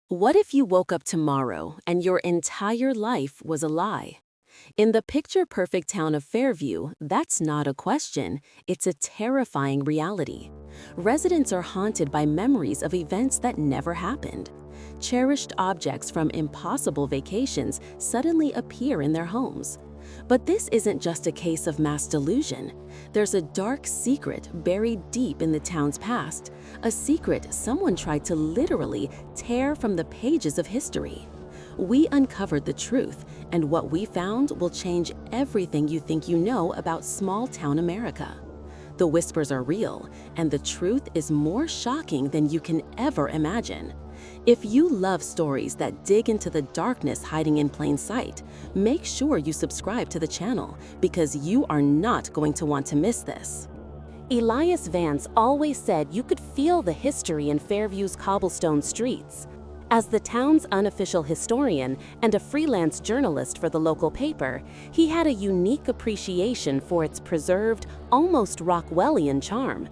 What if you woke up tomorrow and your entire life was a lie? In the picture-perfect town of Fairview, that's not a question, it's a terrifying reality. Residents are haunted by memories of events that never happened. Cherished objects from impossible vacations suddenly appear in their homes. But this isn't just a case of mass delusion. There's a dark secret buried deep in the town's past, a secret someone tried to literally tear from the pages of history. We uncovered the truth, and what we found will change everything you think you know about small-town America. The whispers are real, and the truth is more shocking than you can ever imagine. If you love stories that dig into the darkness hiding in plain sight, make sure you subscribe to the channel because you are not going to want to miss this. Elias Vance always said you could feel the history in Fairview's cobblestone streets. As the town's unofficial historian and a freelance journalist for the local paper, he had a unique appreciation for its preserved, almost Rockwellian charm.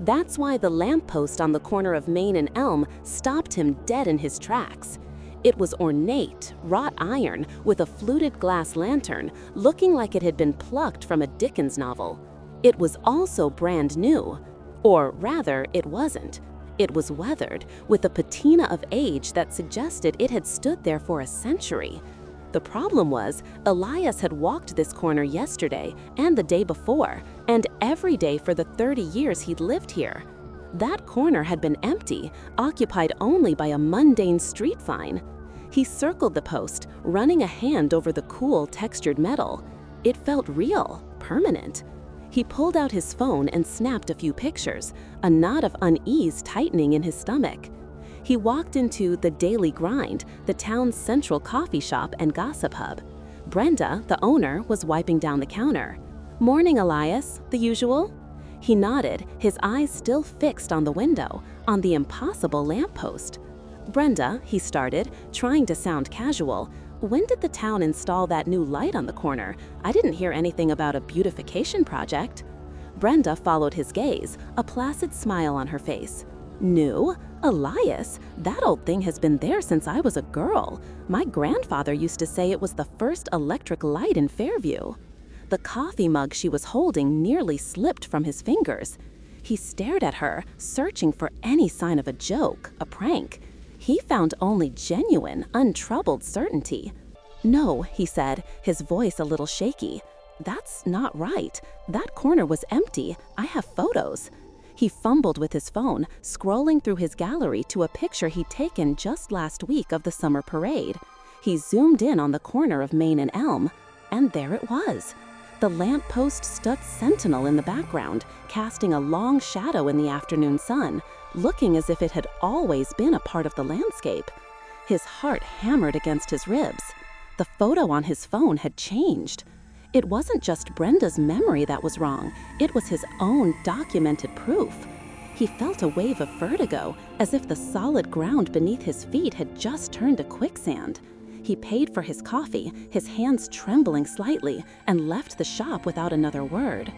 That's why the lamppost on the corner of Main and Elm stopped him dead in his tracks. It was ornate, wrought iron with a fluted glass lantern, looking like it had been plucked from a Dickens novel. It was also brand new. Or rather, it wasn't. It was weathered, with a patina of age that suggested it had stood there for a century. The problem was, Elias had walked this corner yesterday and the day before, and every day for the 30 years he'd lived here. That corner had been empty, occupied only by a mundane street sign. He circled the post, running a hand over the cool, textured metal. It felt real, permanent. He pulled out his phone and snapped a few pictures, a knot of unease tightening in his stomach. He walked into the Daily Grind, the town's central coffee shop and gossip hub. Brenda, the owner, was wiping down the counter. "Morning, Elias, the usual?" He nodded, his eyes still fixed on the window, on the impossible lamppost. "Brenda," he started, trying to sound casual, "when did the town install that new light on the corner? I didn't hear anything about a beautification project." Brenda followed his gaze, a placid smile on her face. "New? Elias, that old thing has been there since I was a girl. My grandfather used to say it was the first electric light in Fairview." The coffee mug she was holding nearly slipped from his fingers. He stared at her, searching for any sign of a joke, a prank. He found only genuine, untroubled certainty. "No," he said, his voice a little shaky. "That's not right. That corner was empty. I have photos." He fumbled with his phone, scrolling through his gallery to a picture he'd taken just last week of the summer parade. He zoomed in on the corner of Main and Elm, and there it was. The lamppost stood sentinel in the background, casting a long shadow in the afternoon sun, looking as if it had always been a part of the landscape. His heart hammered against his ribs. The photo on his phone had changed. It wasn't just Brenda's memory that was wrong, it was his own documented proof. He felt a wave of vertigo, as if the solid ground beneath his feet had just turned to quicksand. He paid for his coffee, his hands trembling slightly, and left the shop without another word.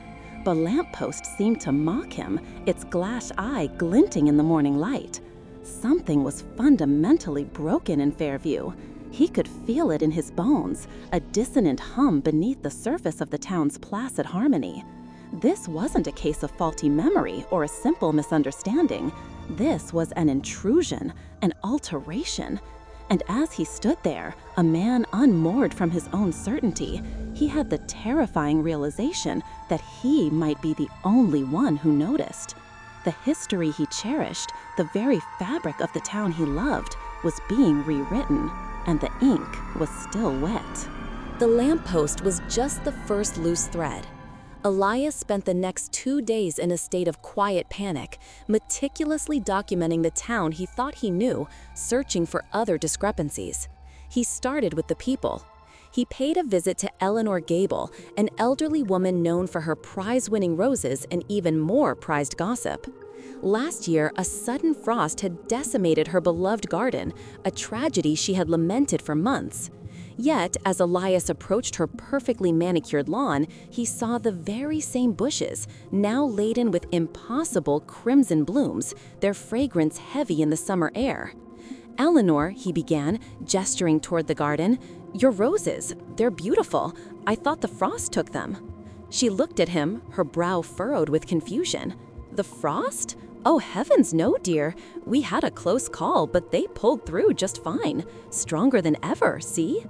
The lamppost seemed to mock him, its glass eye glinting in the morning light. Something was fundamentally broken in Fairview. He could feel it in his bones, a dissonant hum beneath the surface of the town's placid harmony. This wasn't a case of faulty memory or a simple misunderstanding. This was an intrusion, an alteration. And as he stood there, a man unmoored from his own certainty, he had the terrifying realization that he might be the only one who noticed. The history he cherished, the very fabric of the town he loved, was being rewritten, and the ink was still wet. The lamppost was just the first loose thread. Elias spent the next 2 days in a state of quiet panic, meticulously documenting the town he thought he knew, searching for other discrepancies. He started with the people. He paid a visit to Eleanor Gable, an elderly woman known for her prize-winning roses and even more prized gossip. Last year, a sudden frost had decimated her beloved garden, a tragedy she had lamented for months. Yet, as Elias approached her perfectly manicured lawn, he saw the very same bushes, now laden with impossible crimson blooms, their fragrance heavy in the summer air. "Eleanor," he began, gesturing toward the garden, "your roses, they're beautiful. I thought the frost took them." She looked at him, her brow furrowed with confusion. "The frost? Oh, heavens no, dear. We had a close call, but they pulled through just fine. Stronger than ever, see?"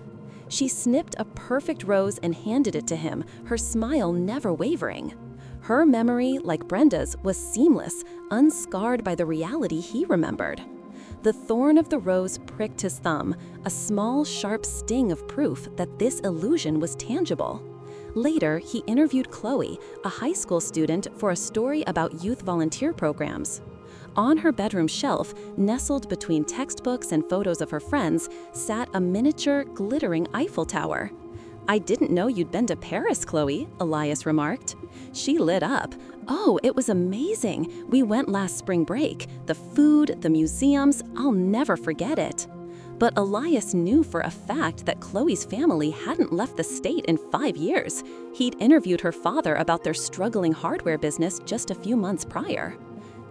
She snipped a perfect rose and handed it to him, her smile never wavering. Her memory, like Brenda's, was seamless, unscarred by the reality he remembered. The thorn of the rose pricked his thumb, a small, sharp sting of proof that this illusion was tangible. Later, he interviewed Chloe, a high school student, for a story about youth volunteer programs. On her bedroom shelf, nestled between textbooks and photos of her friends, sat a miniature, glittering Eiffel Tower. "I didn't know you'd been to Paris, Chloe," Elias remarked. She lit up. "Oh, it was amazing. We went last spring break. The food, the museums, I'll never forget it." But Elias knew for a fact that Chloe's family hadn't left the state in 5 years. He'd interviewed her father about their struggling hardware business just a few months prior.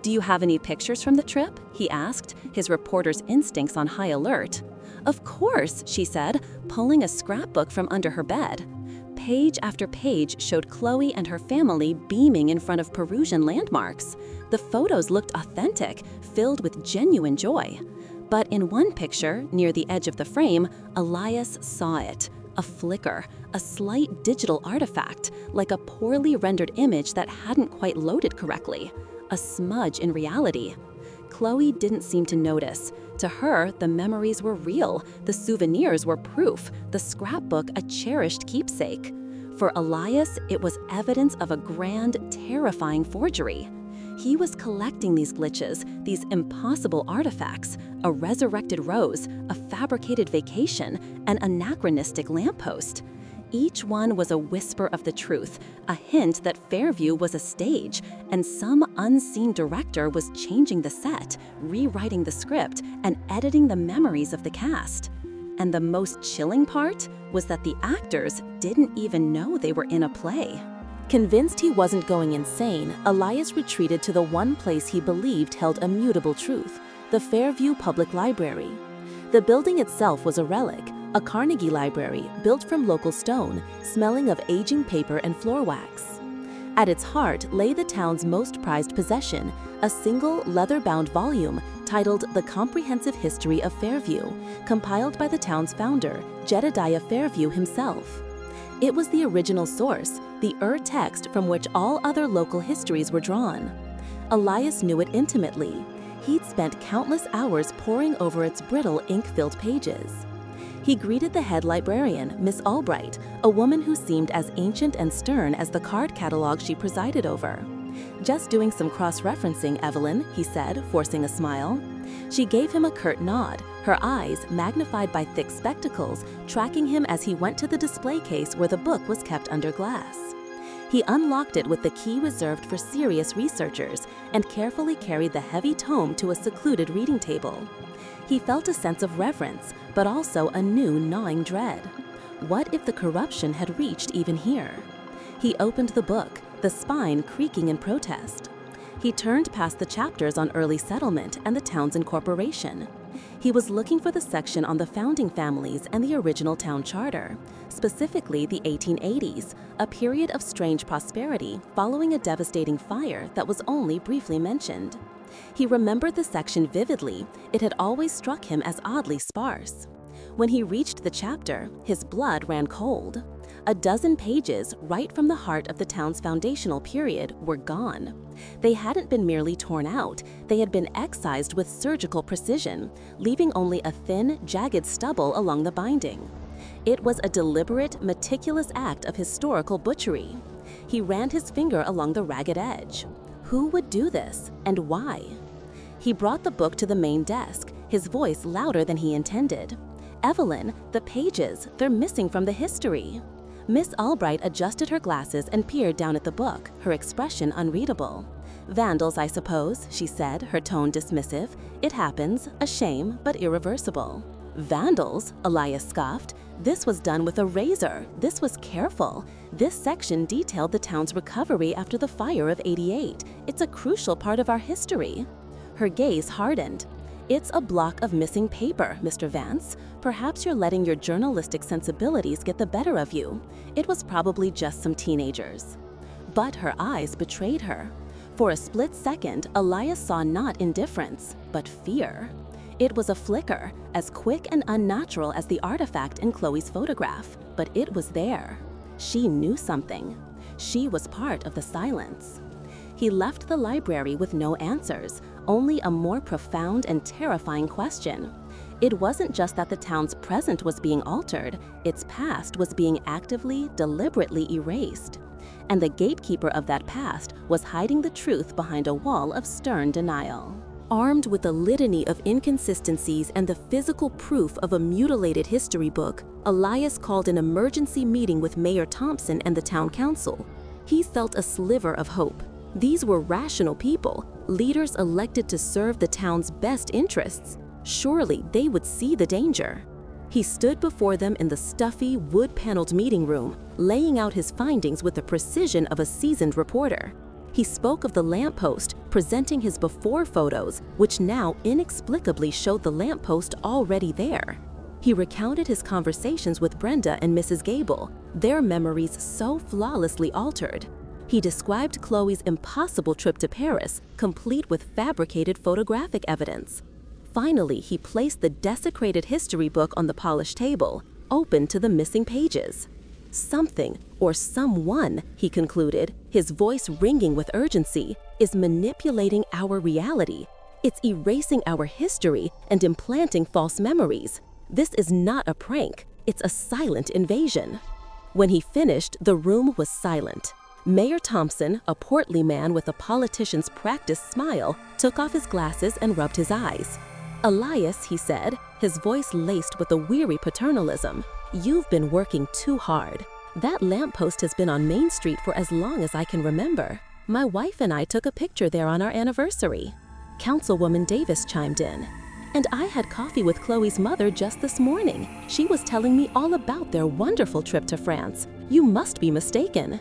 "Do you have any pictures from the trip?" he asked, his reporter's instincts on high alert. "Of course," she said, pulling a scrapbook from under her bed. Page after page showed Chloe and her family beaming in front of Perusian landmarks. The photos looked authentic, filled with genuine joy. But in one picture, near the edge of the frame, Elias saw it. A flicker, a slight digital artifact, like a poorly rendered image that hadn't quite loaded correctly. A smudge in reality. Chloe didn't seem to notice. To her, the memories were real, the souvenirs were proof, the scrapbook a cherished keepsake. For Elias, it was evidence of a grand, terrifying forgery. He was collecting these glitches, these impossible artifacts, a resurrected rose, a fabricated vacation, an anachronistic lamppost. Each one was a whisper of the truth, a hint that Fairview was a stage, and some unseen director was changing the set, rewriting the script, and editing the memories of the cast. And the most chilling part was that the actors didn't even know they were in a play. Convinced he wasn't going insane, Elias retreated to the one place he believed held immutable truth, the Fairview Public Library. The building itself was a relic, a Carnegie library built from local stone, smelling of aging paper and floor wax. At its heart lay the town's most prized possession, a single leather-bound volume titled The Comprehensive History of Fairview, compiled by the town's founder, Jedediah Fairview himself. It was the original source, the text from which all other local histories were drawn. Elias knew it intimately. He'd spent countless hours poring over its brittle, ink-filled pages. He greeted the head librarian, Miss Albright, a woman who seemed as ancient and stern as the card catalog she presided over. "Just doing some cross-referencing, Evelyn," he said, forcing a smile. She gave him a curt nod, her eyes, magnified by thick spectacles, tracking him as he went to the display case where the book was kept under glass. He unlocked it with the key reserved for serious researchers and carefully carried the heavy tome to a secluded reading table. He felt a sense of reverence, but also a new gnawing dread. What if the corruption had reached even here? He opened the book, the spine creaking in protest. He turned past the chapters on early settlement and the town's incorporation. He was looking for the section on the founding families and the original town charter, specifically the 1880s, a period of strange prosperity following a devastating fire that was only briefly mentioned. He remembered the section vividly. It had always struck him as oddly sparse. When he reached the chapter, his blood ran cold. A dozen pages, right from the heart of the town's foundational period, were gone. They hadn't been merely torn out, they had been excised with surgical precision, leaving only a thin, jagged stubble along the binding. It was a deliberate, meticulous act of historical butchery. He ran his finger along the ragged edge. Who would do this, and why? He brought the book to the main desk, his voice louder than he intended. "Evelyn, the pages, they're missing from the history." Miss Albright adjusted her glasses and peered down at the book, her expression unreadable. "Vandals, I suppose," she said, her tone dismissive. "It happens, a shame, but irreversible." "Vandals?" Elias scoffed. "This was done with a razor. This was careful. This section detailed the town's recovery after the fire of '88. It's a crucial part of our history." Her gaze hardened. It's a block of missing paper, Mr. Vance. Perhaps you're letting your journalistic sensibilities get the better of you. It was probably just some teenagers. But her eyes betrayed her. For a split second, Elias saw not indifference, but fear. It was a flicker, as quick and unnatural as the artifact in Chloe's photograph, but it was there. She knew something. She was part of the silence. He left the library with no answers, only a more profound and terrifying question. It wasn't just that the town's present was being altered, its past was being actively, deliberately erased. And the gatekeeper of that past was hiding the truth behind a wall of stern denial. Armed with a litany of inconsistencies and the physical proof of a mutilated history book, Elias called an emergency meeting with Mayor Thompson and the town council. He felt a sliver of hope. These were rational people, leaders elected to serve the town's best interests. Surely they would see the danger. He stood before them in the stuffy, wood-paneled meeting room, laying out his findings with the precision of a seasoned reporter. He spoke of the lamppost, presenting his before photos, which now inexplicably showed the lamppost already there. He recounted his conversations with Brenda and Mrs. Gable, their memories so flawlessly altered. He described Chloe's impossible trip to Paris, complete with fabricated photographic evidence. Finally, he placed the desecrated history book on the polished table, open to the missing pages. Something, or someone, he concluded, his voice ringing with urgency, is manipulating our reality. It's erasing our history and implanting false memories. This is not a prank, it's a silent invasion. When he finished, the room was silent. Mayor Thompson, a portly man with a politician's practiced smile, took off his glasses and rubbed his eyes. "Elias," he said, his voice laced with a weary paternalism, "you've been working too hard. That lamppost has been on Main Street for as long as I can remember. My wife and I took a picture there on our anniversary." Councilwoman Davis chimed in. "And I had coffee with Chloe's mother just this morning. She was telling me all about their wonderful trip to France. You must be mistaken."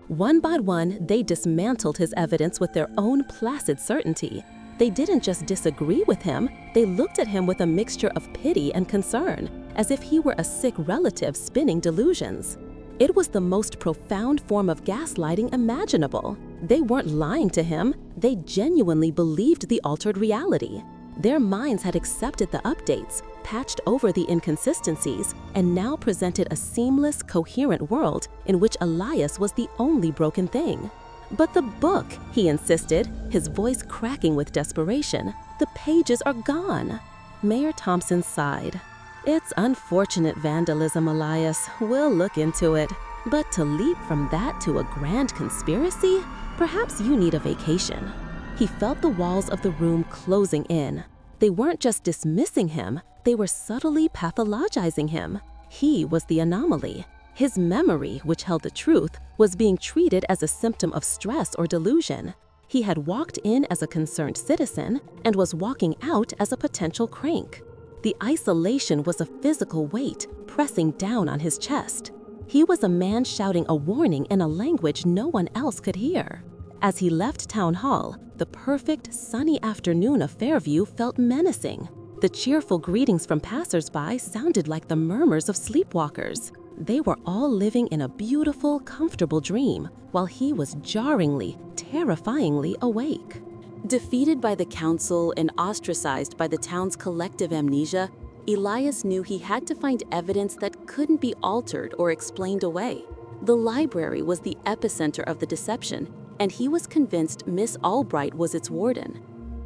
One by one, they dismantled his evidence with their own placid certainty. They didn't just disagree with him, they looked at him with a mixture of pity and concern, as if he were a sick relative spinning delusions. It was the most profound form of gaslighting imaginable. They weren't lying to him, they genuinely believed the altered reality. Their minds had accepted the updates, patched over the inconsistencies, and now presented a seamless, coherent world in which Elias was the only broken thing. "But the book," he insisted, his voice cracking with desperation, "the pages are gone." Mayor Thompson sighed. "It's unfortunate vandalism, Elias. We'll look into it. But to leap from that to a grand conspiracy? Perhaps you need a vacation." He felt the walls of the room closing in. They weren't just dismissing him, they were subtly pathologizing him. He was the anomaly. His memory, which held the truth, was being treated as a symptom of stress or delusion. He had walked in as a concerned citizen and was walking out as a potential crank. The isolation was a physical weight pressing down on his chest. He was a man shouting a warning in a language no one else could hear. As he left Town Hall, the perfect, sunny afternoon of Fairview felt menacing. The cheerful greetings from passers-by sounded like the murmurs of sleepwalkers. They were all living in a beautiful, comfortable dream, while he was jarringly, terrifyingly awake. Defeated by the council and ostracized by the town's collective amnesia, Elias knew he had to find evidence that couldn't be altered or explained away. The library was the epicenter of the deception, and he was convinced Miss Albright was its warden.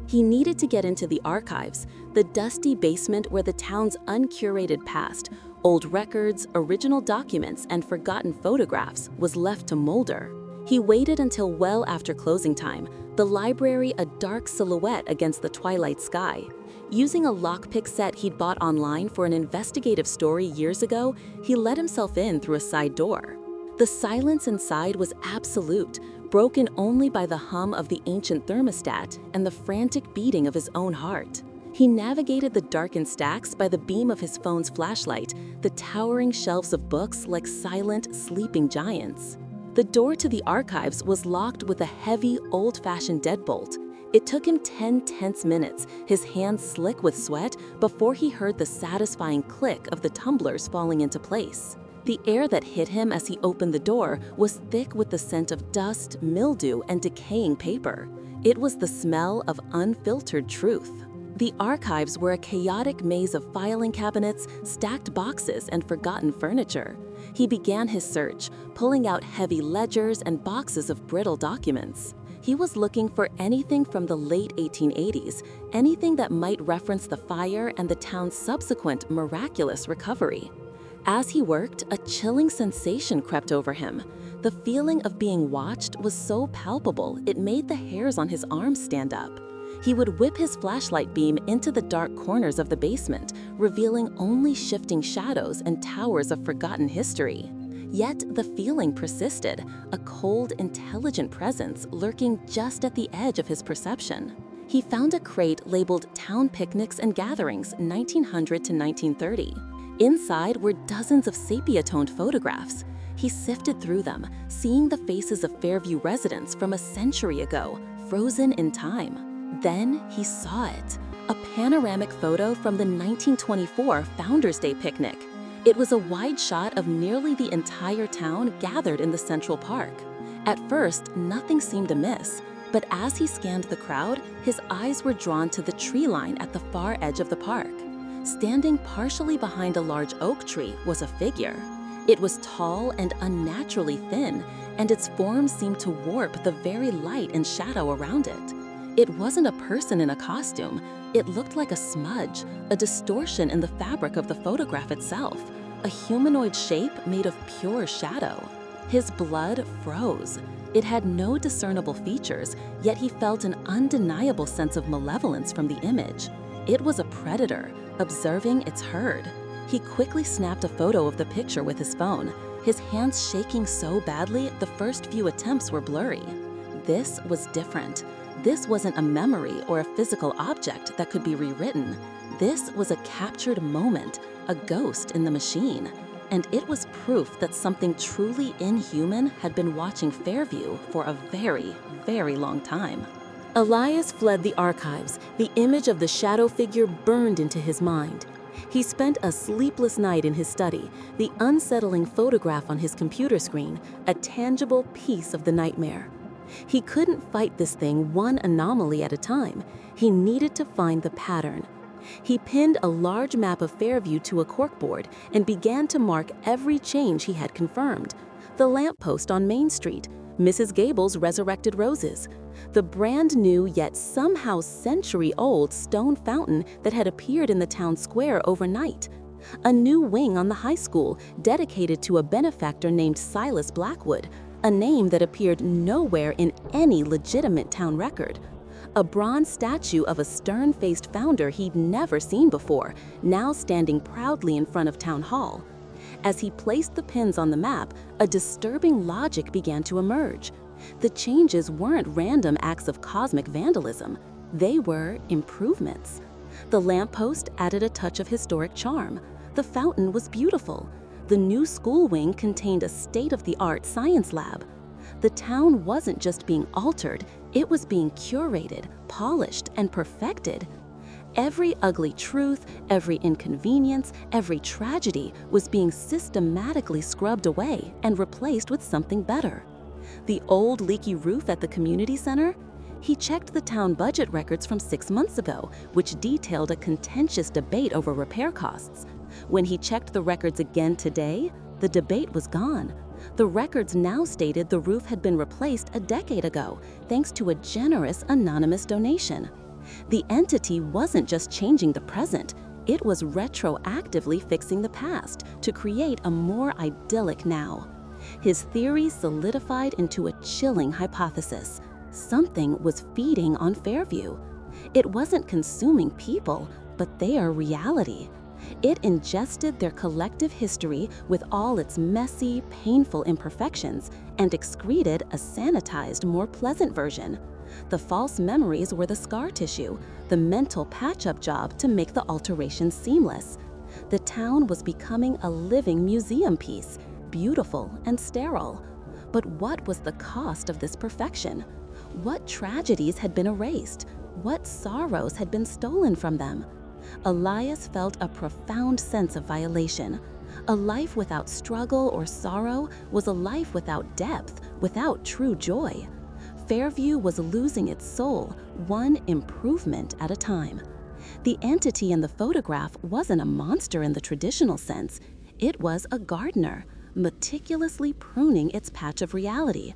He needed to get into the archives, the dusty basement where the town's uncurated past, old records, original documents, and forgotten photographs was left to molder. He waited until well after closing time, the library a dark silhouette against the twilight sky. Using a lockpick set he'd bought online for an investigative story years ago, he let himself in through a side door. The silence inside was absolute, broken only by the hum of the ancient thermostat and the frantic beating of his own heart. He navigated the darkened stacks by the beam of his phone's flashlight, the towering shelves of books like silent, sleeping giants. The door to the archives was locked with a heavy, old-fashioned deadbolt. It took him 10 tense minutes, his hands slick with sweat, before he heard the satisfying click of the tumblers falling into place. The air that hit him as he opened the door was thick with the scent of dust, mildew, and decaying paper. It was the smell of unfiltered truth. The archives were a chaotic maze of filing cabinets, stacked boxes, and forgotten furniture. He began his search, pulling out heavy ledgers and boxes of brittle documents. He was looking for anything from the late 1880s, anything that might reference the fire and the town's subsequent miraculous recovery. As he worked, a chilling sensation crept over him. The feeling of being watched was so palpable it made the hairs on his arms stand up. He would whip his flashlight beam into the dark corners of the basement, revealing only shifting shadows and towers of forgotten history. Yet the feeling persisted, a cold, intelligent presence lurking just at the edge of his perception. He found a crate labeled Town Picnics and Gatherings, 1900 to 1930. Inside were dozens of sepia-toned photographs. He sifted through them, seeing the faces of Fairview residents from a century ago, frozen in time. Then he saw it, a panoramic photo from the 1924 Founders Day picnic. It was a wide shot of nearly the entire town gathered in the Central Park. At first, nothing seemed amiss, but as he scanned the crowd, his eyes were drawn to the tree line at the far edge of the park. Standing partially behind a large oak tree was a figure. It was tall and unnaturally thin, and its form seemed to warp the very light and shadow around it. It wasn't a person in a costume. It looked like a smudge, a distortion in the fabric of the photograph itself, a humanoid shape made of pure shadow. His blood froze. It had no discernible features, yet he felt an undeniable sense of malevolence from the image. It was a predator, observing its herd. He quickly snapped a photo of the picture with his phone, his hands shaking so badly the first few attempts were blurry. This was different. This wasn't a memory or a physical object that could be rewritten. This was a captured moment, a ghost in the machine. And it was proof that something truly inhuman had been watching Fairview for a very, very long time. Elias fled the archives. The image of the shadow figure burned into his mind. He spent a sleepless night in his study, the unsettling photograph on his computer screen, a tangible piece of the nightmare. He couldn't fight this thing one anomaly at a time. He needed to find the pattern. He pinned a large map of Fairview to a corkboard and began to mark every change he had confirmed. The lamppost on Main Street, Mrs. Gable's resurrected roses, the brand new yet somehow century-old stone fountain that had appeared in the town square overnight, a new wing on the high school dedicated to a benefactor named Silas Blackwood, a name that appeared nowhere in any legitimate town record, a bronze statue of a stern-faced founder he'd never seen before, now standing proudly in front of Town Hall. As he placed the pins on the map, a disturbing logic began to emerge. The changes weren't random acts of cosmic vandalism. They were improvements. The lamppost added a touch of historic charm. The fountain was beautiful. The new school wing contained a state-of-the-art science lab. The town wasn't just being altered, it was being curated, polished, and perfected. Every ugly truth, every inconvenience, every tragedy was being systematically scrubbed away and replaced with something better. The old leaky roof at the community center? He checked the town budget records from 6 months ago, which detailed a contentious debate over repair costs. When he checked the records again today, the debate was gone. The records now stated the roof had been replaced a decade ago, thanks to a generous anonymous donation. The entity wasn't just changing the present, it was retroactively fixing the past to create a more idyllic now. His theory solidified into a chilling hypothesis. Something was feeding on Fairview. It wasn't consuming people, but their reality. It ingested their collective history with all its messy, painful imperfections and excreted a sanitized, more pleasant version. The false memories were the scar tissue, the mental patch-up job to make the alterations seamless. The town was becoming a living museum piece, beautiful and sterile. But what was the cost of this perfection? What tragedies had been erased? What sorrows had been stolen from them? Elias felt a profound sense of violation. A life without struggle or sorrow was a life without depth, without true joy. Fairview was losing its soul, one improvement at a time. The entity in the photograph wasn't a monster in the traditional sense. It was a gardener, meticulously pruning its patch of reality.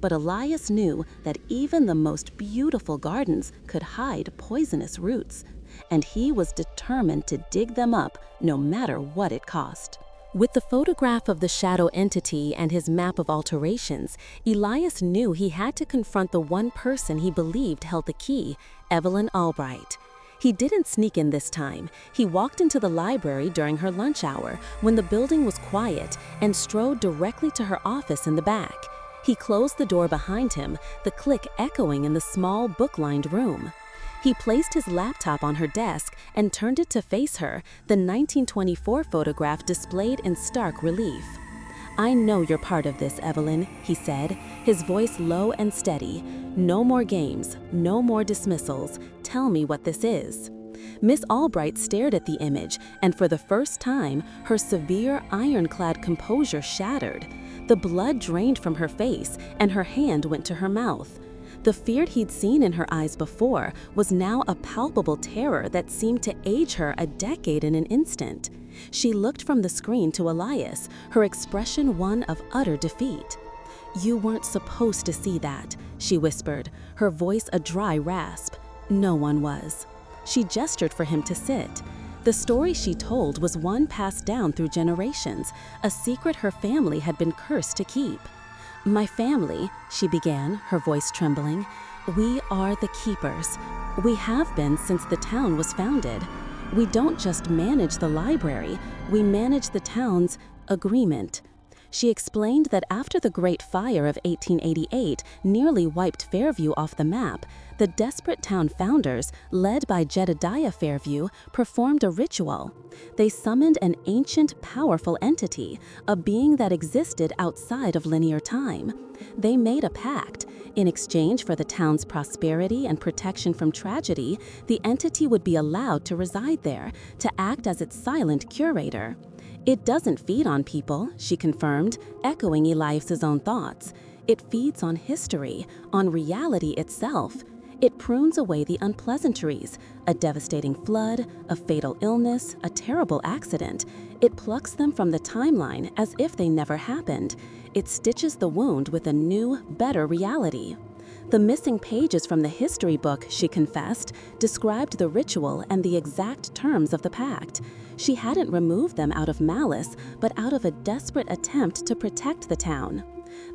But Elias knew that even the most beautiful gardens could hide poisonous roots, and he was determined to dig them up no matter what it cost. With the photograph of the shadow entity and his map of alterations, Elias knew he had to confront the one person he believed held the key, Evelyn Albright. He didn't sneak in this time. He walked into the library during her lunch hour when the building was quiet and strode directly to her office in the back. He closed the door behind him, the click echoing in the small book-lined room. He placed his laptop on her desk and turned it to face her, the 1924 photograph displayed in stark relief. "I know you're part of this, Evelyn," he said, his voice low and steady. "No more games, no more dismissals. Tell me what this is." Miss Albright stared at the image, and for the first time, her severe, ironclad composure shattered. The blood drained from her face, and her hand went to her mouth. The fear he'd seen in her eyes before was now a palpable terror that seemed to age her a decade in an instant. She looked from the screen to Elias, her expression one of utter defeat. "You weren't supposed to see that," she whispered, her voice a dry rasp. "No one was." She gestured for him to sit. The story she told was one passed down through generations, a secret her family had been cursed to keep. "My family," she began, her voice trembling, "we are the keepers. We have been since the town was founded. We don't just manage the library, we manage the town's agreement." She explained that after the Great Fire of 1888 nearly wiped Fairview off the map, the desperate town founders, led by Jedediah Fairview, performed a ritual. They summoned an ancient, powerful entity, a being that existed outside of linear time. They made a pact. In exchange for the town's prosperity and protection from tragedy, the entity would be allowed to reside there, to act as its silent curator. "It doesn't feed on people," she confirmed, echoing Elias's own thoughts. "It feeds on history, on reality itself. It prunes away the unpleasantries, a devastating flood, a fatal illness, a terrible accident. It plucks them from the timeline as if they never happened. It stitches the wound with a new, better reality." The missing pages from the history book, she confessed, described the ritual and the exact terms of the pact. She hadn't removed them out of malice, but out of a desperate attempt to protect the town.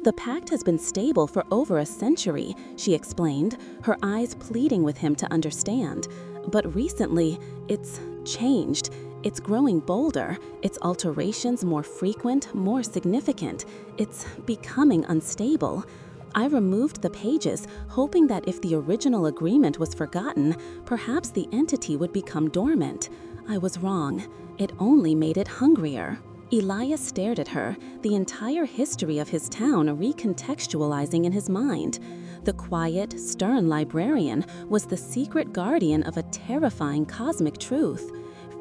"The pact has been stable for over a century," she explained, her eyes pleading with him to understand. "But recently, it's changed. It's growing bolder, its alterations more frequent, more significant. It's becoming unstable. I removed the pages, hoping that if the original agreement was forgotten, perhaps the entity would become dormant. I was wrong. It only made it hungrier." Elias stared at her, the entire history of his town recontextualizing in his mind. The quiet, stern librarian was the secret guardian of a terrifying cosmic truth.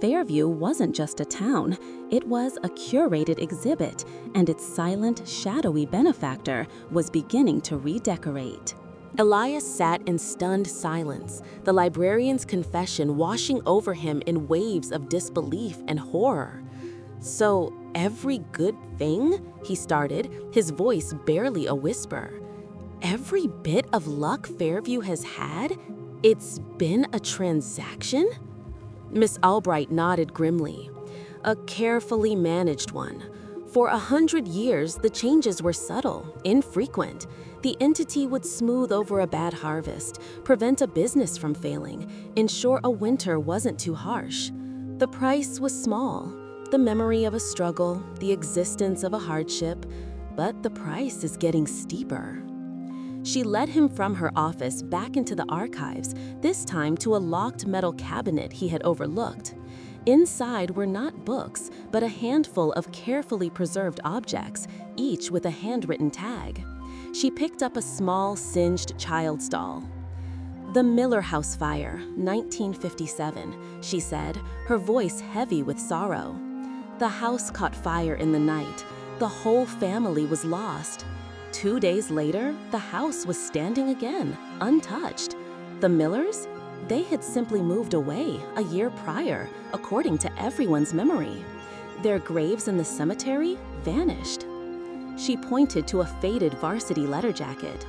Fairview wasn't just a town, it was a curated exhibit, and its silent, shadowy benefactor was beginning to redecorate. Elias sat in stunned silence, the librarian's confession washing over him in waves of disbelief and horror. "So, every good thing?" he started, his voice barely a whisper. "Every bit of luck Fairview has had? It's been a transaction?" Miss Albright nodded grimly. "A carefully managed one. For 100 years, the changes were subtle, infrequent. The entity would smooth over a bad harvest, prevent a business from failing, ensure a winter wasn't too harsh. The price was small, the memory of a struggle, the existence of a hardship, but the price is getting steeper." She led him from her office back into the archives, this time to a locked metal cabinet he had overlooked. Inside were not books, but a handful of carefully preserved objects, each with a handwritten tag. She picked up a small, singed child's doll. "The Miller House fire, 1957, she said, her voice heavy with sorrow. The house caught fire in the night. The whole family was lost. 2 days later, the house was standing again, untouched. The Millers? They had simply moved away a year prior, according to everyone's memory. Their graves in the cemetery vanished." She pointed to a faded varsity letter jacket.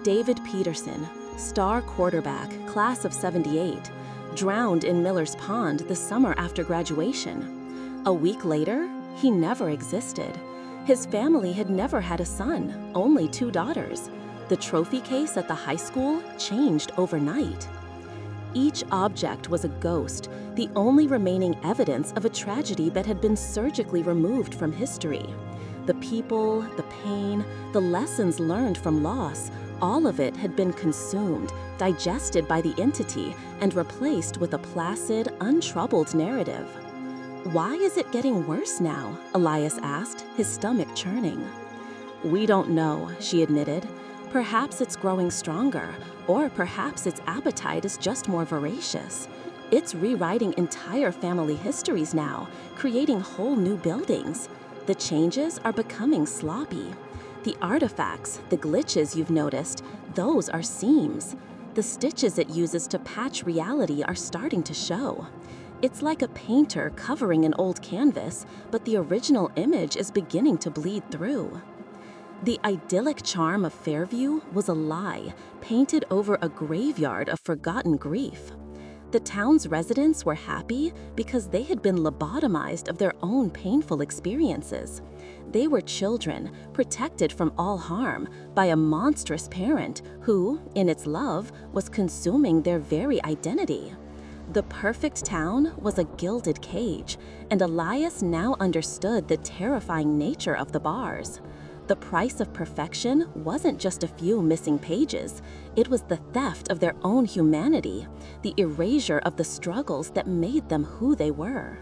"David Peterson, star quarterback, class of '78, drowned in Miller's Pond the summer after graduation. A week later, he never existed. His family had never had a son, only 2 daughters. The trophy case at the high school changed overnight." Each object was a ghost, the only remaining evidence of a tragedy that had been surgically removed from history. The people, the pain, the lessons learned from loss, all of it had been consumed, digested by the entity, and replaced with a placid, untroubled narrative. "Why is it getting worse now?" Elias asked, his stomach churning. "We don't know," she admitted. "Perhaps it's growing stronger, or perhaps its appetite is just more voracious. It's rewriting entire family histories now, creating whole new buildings. The changes are becoming sloppy. The artifacts, the glitches you've noticed, those are seams. The stitches it uses to patch reality are starting to show. It's like a painter covering an old canvas, but the original image is beginning to bleed through." The idyllic charm of Fairview was a lie, painted over a graveyard of forgotten grief. The town's residents were happy because they had been lobotomized of their own painful experiences. They were children, protected from all harm by a monstrous parent who, in its love, was consuming their very identity. The perfect town was a gilded cage, and Elias now understood the terrifying nature of the bars. The price of perfection wasn't just a few missing pages. It was the theft of their own humanity, the erasure of the struggles that made them who they were.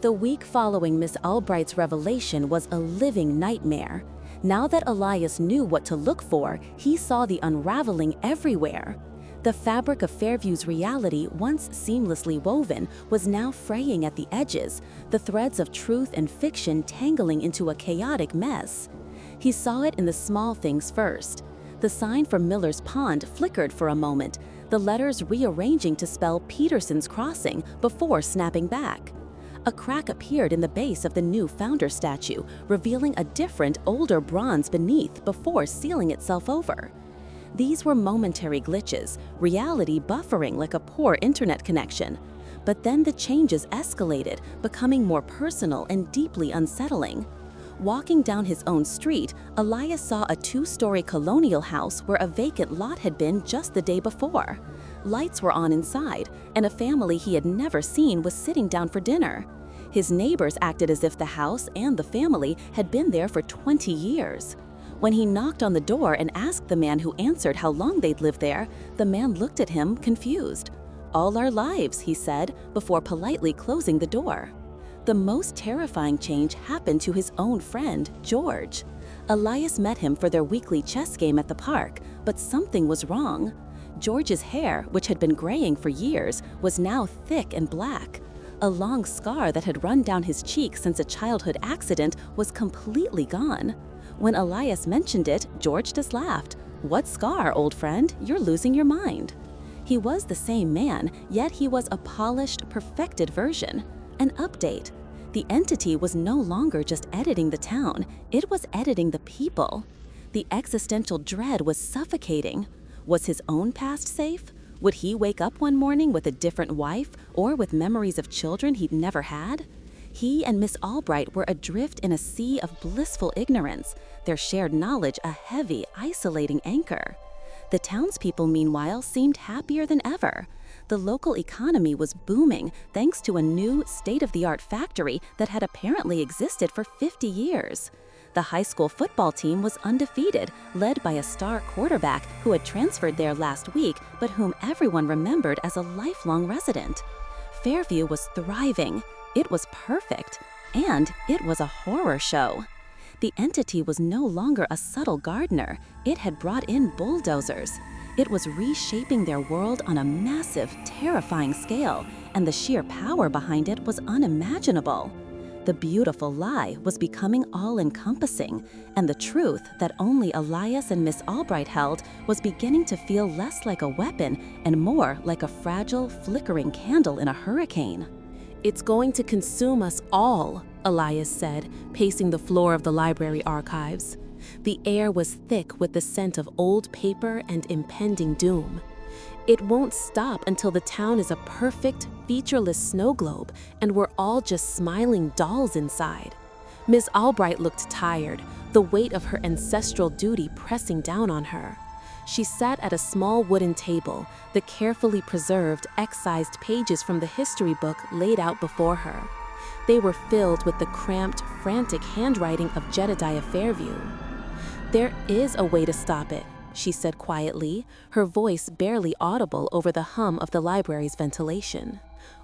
The week following Miss Albright's revelation was a living nightmare. Now that Elias knew what to look for, he saw the unraveling everywhere. The fabric of Fairview's reality, once seamlessly woven, was now fraying at the edges, the threads of truth and fiction tangling into a chaotic mess. He saw it in the small things first. The sign for Miller's Pond flickered for a moment, the letters rearranging to spell Peterson's Crossing before snapping back. A crack appeared in the base of the new founder statue, revealing a different, older bronze beneath before sealing itself over. These were momentary glitches, reality buffering like a poor internet connection. But then the changes escalated, becoming more personal and deeply unsettling. Walking down his own street, Elias saw a 2-story colonial house where a vacant lot had been just the day before. Lights were on inside, and a family he had never seen was sitting down for dinner. His neighbors acted as if the house and the family had been there for 20 years. When he knocked on the door and asked the man who answered how long they'd lived there, the man looked at him confused. "All our lives," he said, before politely closing the door. The most terrifying change happened to his own friend, George. Elias met him for their weekly chess game at the park, but something was wrong. George's hair, which had been graying for years, was now thick and black. A long scar that had run down his cheek since a childhood accident was completely gone. When Elias mentioned it, George just laughed. "What scar, old friend? You're losing your mind." He was the same man, yet he was a polished, perfected version. An update. The entity was no longer just editing the town, it was editing the people. The existential dread was suffocating. Was his own past safe? Would he wake up one morning with a different wife, or with memories of children he'd never had? He and Miss Albright were adrift in a sea of blissful ignorance, their shared knowledge a heavy, isolating anchor. The townspeople, meanwhile, seemed happier than ever. The local economy was booming thanks to a new, state-of-the-art factory that had apparently existed for 50 years. The high school football team was undefeated, led by a star quarterback who had transferred there last week, but whom everyone remembered as a lifelong resident. Fairview was thriving. It was perfect. And it was a horror show. The entity was no longer a subtle gardener. It had brought in bulldozers. It was reshaping their world on a massive, terrifying scale, and the sheer power behind it was unimaginable. The beautiful lie was becoming all-encompassing, and the truth that only Elias and Miss Albright held was beginning to feel less like a weapon and more like a fragile, flickering candle in a hurricane. "It's going to consume us all," Elias said, pacing the floor of the library archives. The air was thick with the scent of old paper and impending doom. "It won't stop until the town is a perfect, featureless snow globe, and we're all just smiling dolls inside." Miss Albright looked tired, the weight of her ancestral duty pressing down on her. She sat at a small wooden table, the carefully preserved, excised pages from the history book laid out before her. They were filled with the cramped, frantic handwriting of Jedediah Fairview. "There is a way to stop it," she said quietly, her voice barely audible over the hum of the library's ventilation.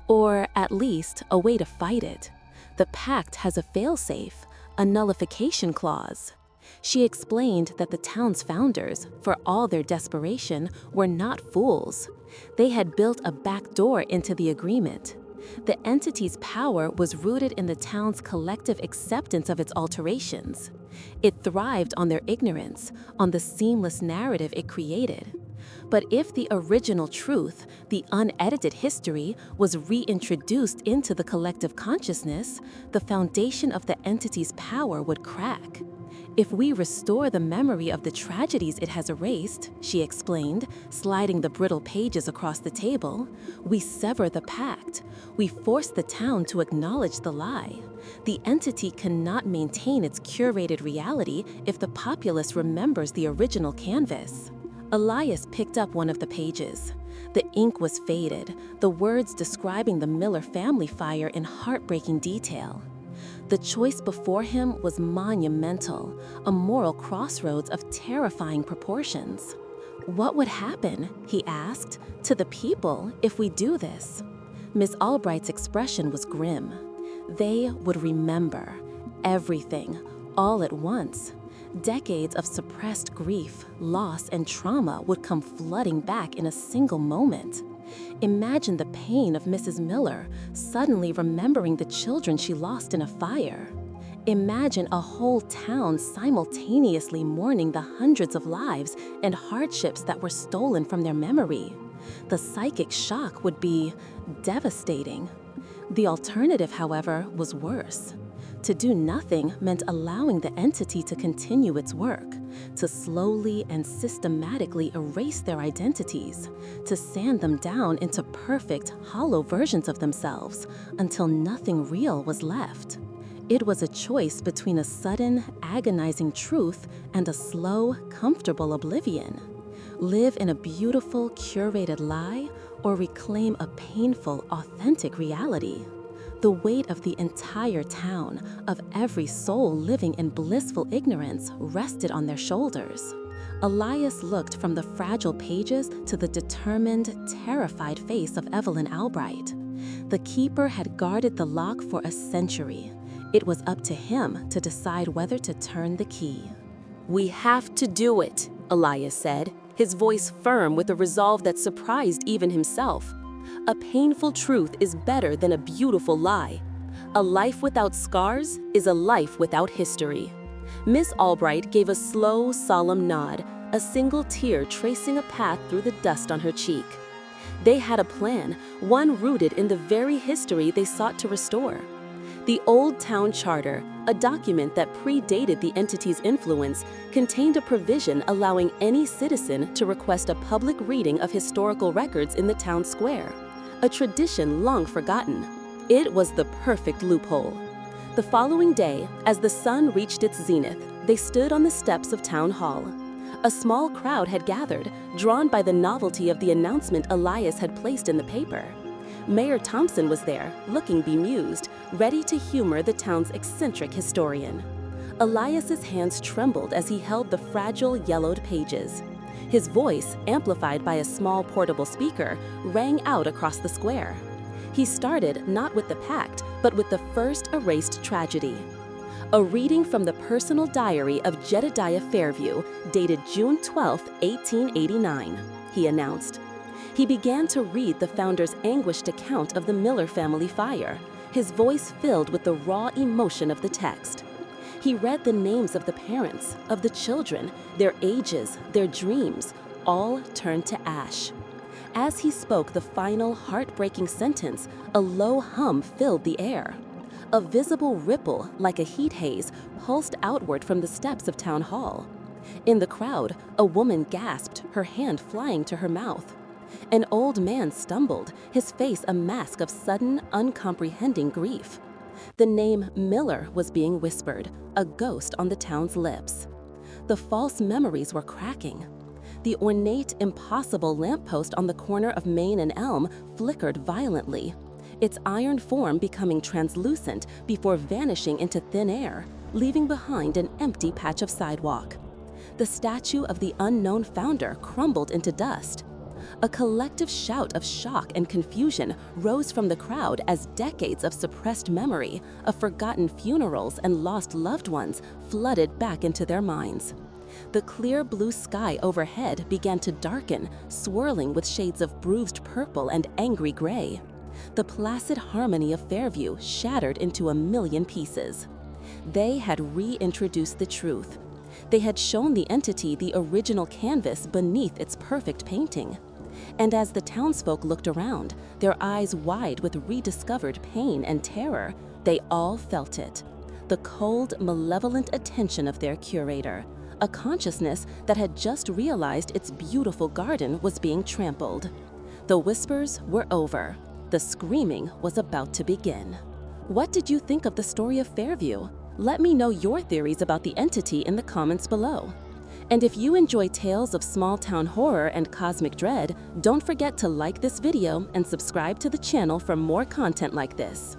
"Or, at least, a way to fight it. The pact has a failsafe, a nullification clause." She explained that the town's founders, for all their desperation, were not fools. They had built a back door into the agreement. The entity's power was rooted in the town's collective acceptance of its alterations. It thrived on their ignorance, on the seamless narrative it created. But if the original truth, the unedited history, was reintroduced into the collective consciousness, the foundation of the entity's power would crack. "If we restore the memory of the tragedies it has erased," she explained, sliding the brittle pages across the table, "we sever the pact. We force the town to acknowledge the lie. The entity cannot maintain its curated reality if the populace remembers the original canvas." Elias picked up one of the pages. The ink was faded, the words describing the Miller family fire in heartbreaking detail. The choice before him was monumental, a moral crossroads of terrifying proportions. "What would happen," he asked, "to the people if we do this?" Miss Albright's expression was grim. They would remember everything, all at once. Decades of suppressed grief, loss, and trauma would come flooding back in a single moment. Imagine the pain of Mrs. Miller suddenly remembering the children she lost in a fire. Imagine a whole town simultaneously mourning the hundreds of lives and hardships that were stolen from their memory. The psychic shock would be devastating. The alternative, however, was worse. To do nothing meant allowing the entity to continue its work, to slowly and systematically erase their identities, to sand them down into perfect, hollow versions of themselves until nothing real was left. It was a choice between a sudden, agonizing truth and a slow, comfortable oblivion. Live in a beautiful, curated lie, or reclaim a painful, authentic reality. The weight of the entire town, of every soul living in blissful ignorance, rested on their shoulders. Elias looked from the fragile pages to the determined, terrified face of Evelyn Albright. The keeper had guarded the lock for a century. It was up to him to decide whether to turn the key. "We have to do it," Elias said, his voice firm with a resolve that surprised even himself. "A painful truth is better than a beautiful lie. A life without scars is a life without history." Miss Albright gave a slow, solemn nod, a single tear tracing a path through the dust on her cheek. They had a plan, one rooted in the very history they sought to restore. The old town charter, a document that predated the entity's influence, contained a provision allowing any citizen to request a public reading of historical records in the town square, a tradition long forgotten. It was the perfect loophole. The following day, as the sun reached its zenith, they stood on the steps of Town Hall. A small crowd had gathered, drawn by the novelty of the announcement Elias had placed in the paper. Mayor Thompson was there, looking bemused, ready to humor the town's eccentric historian. Elias's hands trembled as he held the fragile, yellowed pages. His voice, amplified by a small portable speaker, rang out across the square. He started not with the pact, but with the first erased tragedy. A reading from the personal diary of Jedediah Fairview, dated June 12, 1889, he announced. He began to read the founder's anguished account of the Miller family fire, his voice filled with the raw emotion of the text. He read the names of the parents, of the children, their ages, their dreams, all turned to ash. As he spoke the final heartbreaking sentence, a low hum filled the air. A visible ripple, like a heat haze, pulsed outward from the steps of Town Hall. In the crowd, a woman gasped, her hand flying to her mouth. An old man stumbled, his face a mask of sudden, uncomprehending grief. The name Miller was being whispered, a ghost on the town's lips. The false memories were cracking. The ornate, impossible lamppost on the corner of Main and Elm flickered violently, its iron form becoming translucent before vanishing into thin air, leaving behind an empty patch of sidewalk. The statue of the unknown founder crumbled into dust. A collective shout of shock and confusion rose from the crowd as decades of suppressed memory, of forgotten funerals and lost loved ones flooded back into their minds. The clear blue sky overhead began to darken, swirling with shades of bruised purple and angry gray. The placid harmony of Fairview shattered into a million pieces. They had reintroduced the truth. They had shown the entity the original canvas beneath its perfect painting. And as the townsfolk looked around, their eyes wide with rediscovered pain and terror, they all felt it. The cold, malevolent attention of their curator, a consciousness that had just realized its beautiful garden was being trampled. The whispers were over. The screaming was about to begin. What did you think of the story of Fairview? Let me know your theories about the entity in the comments below. And if you enjoy tales of small-town horror and cosmic dread, don't forget to like this video and subscribe to the channel for more content like this.